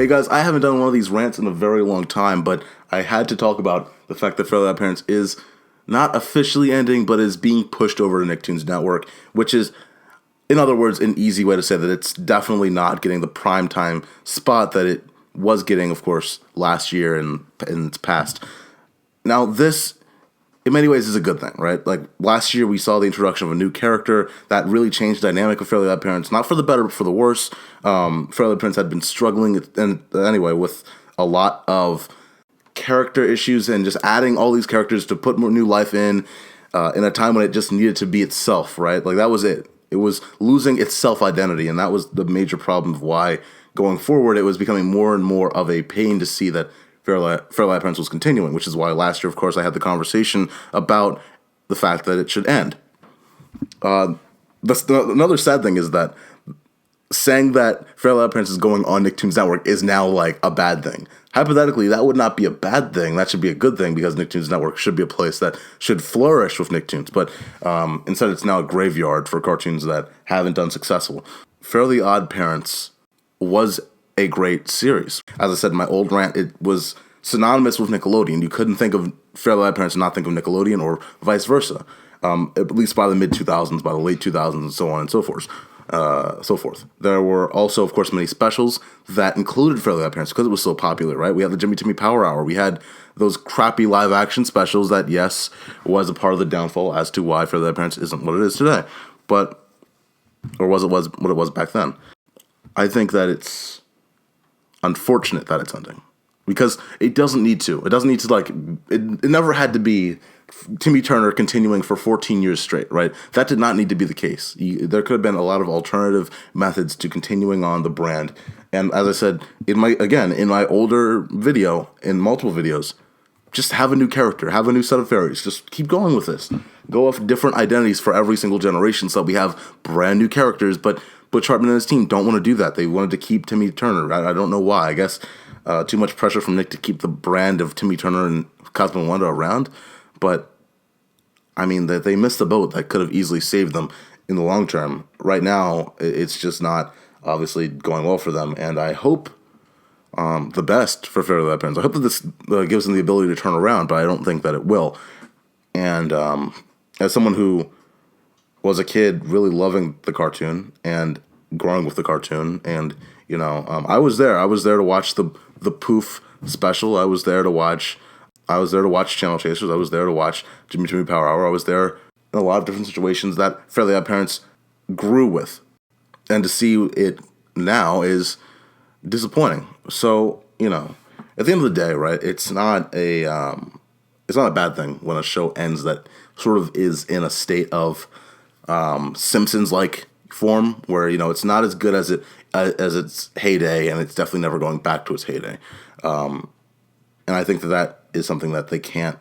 Hey guys, I haven't done one of these rants in a very long time, but I had to talk about the fact that Fairly Odd Parents is not officially ending, but is being pushed over to Nicktoons Network, which is, in other words, an easy way to say that it's definitely not getting the primetime spot that it was getting, of course, last year and in its past. Now, this, in many ways, is a good thing, right? Like, last year we saw the introduction of a new character that really changed the dynamic of Fairly Odd Parents, not for the better, but for the worse. Fairly Odd Parents had been struggling, and anyway, with a lot of character issues and just adding all these characters to put more new life in a time when it just needed to be itself, right? Like, that was it. It was losing its self-identity, and that was the major problem of why, going forward, it was becoming more and more of a pain to see that Fairly Odd Parents was continuing, which is why last year, of course, I had the conversation about the fact that it should end. Another sad thing is that saying that Fairly Odd Parents is going on Nicktoons Network is now like a bad thing. Hypothetically, that would not be a bad thing. That should be a good thing because Nicktoons Network should be a place that should flourish with Nicktoons. But instead, it's now a graveyard for cartoons that haven't done successful. Fairly Odd Parents was a great series. As I said in my old rant, it was synonymous with Nickelodeon. You couldn't think of Fairly Odd Parents and not think of Nickelodeon, or vice versa. At least by the mid-2000s, by the late 2000s, and so on and so forth. There were also, of course, many specials that included Fairly Odd Parents because it was so popular, right? We had the Jimmy Timmy Power Hour. We had those crappy live-action specials that, yes, was a part of the downfall as to why Fairly Odd Parents isn't what it is today. But, or was what it was back then. I think that it's unfortunate that it's ending because it doesn't need to. It doesn't need to, like, it never had to be Timmy Turner continuing for 14 years straight, right? That did not need to be the case. There could have been a lot of alternative methods to continuing on the brand. And as I said, in my older video, in multiple videos, just have a new character, have a new set of fairies. Just keep going with this. Go off different identities for every single generation so we have brand new characters. But Butch Hartman and his team don't want to do that. They wanted to keep Timmy Turner. I don't know why. I guess too much pressure from Nick to keep the brand of Timmy Turner and Cosmo and Wanda around. But, I mean, that they missed the boat that could have easily saved them in the long term. Right now, it's just not obviously going well for them. And I hope the best for Fairly Odd Parents. I hope that this gives them the ability to turn around, but I don't think that it will. And as someone who was a kid really loving the cartoon and growing with the cartoon, and, you know, I was there. I was there to watch the Poof special. I was there to watch Channel Chasers. I was there to watch Jimmy Timmy Power Hour. I was there in a lot of different situations that Fairly Odd Parents grew with. And to see it now is disappointing. So, you know, at the end of the day, right, it's not a bad thing when a show ends that sort of is in a state of Simpsons-like form where, you know, it's not as good as its heyday, and it's definitely never going back to its heyday. And I think that is something that they can't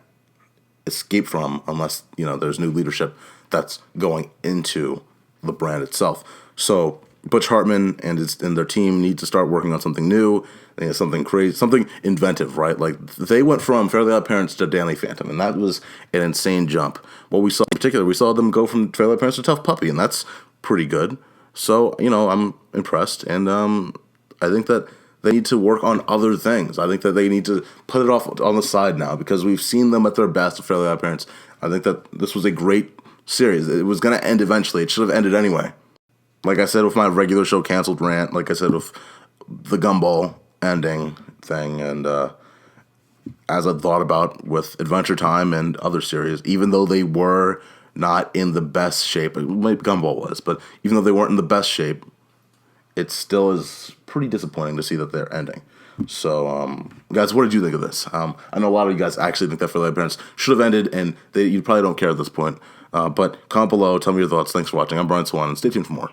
escape from unless, you know, there's new leadership that's going into the brand itself. So Butch Hartman and their team need to start working on something new, something crazy, something inventive, right? Like, they went from Fairly Odd Parents to Danny Phantom, and that was an insane jump. What we saw in particular, we saw them go from Fairly Odd Parents to Tough Puppy, and that's pretty good. So, you know, I'm impressed, and I think that they need to work on other things. I think that they need to put it off on the side now because we've seen them at their best with Fairly Odd Parents. I think that this was a great series. It was going to end eventually. It should have ended anyway. Like I said with my regular show canceled rant, like I said with the Gumball ending thing, and as I thought about with Adventure Time and other series, even though they were not in the best shape, maybe Gumball was, but even though they weren't in the best shape, it still is pretty disappointing to see that they're ending. So, guys, what did you think of this? I know a lot of you guys actually think that Fairly Odd Parents should have ended, and you probably don't care at this point. But comment below, tell me your thoughts. Thanks for watching. I'm Brian Swan, and stay tuned for more.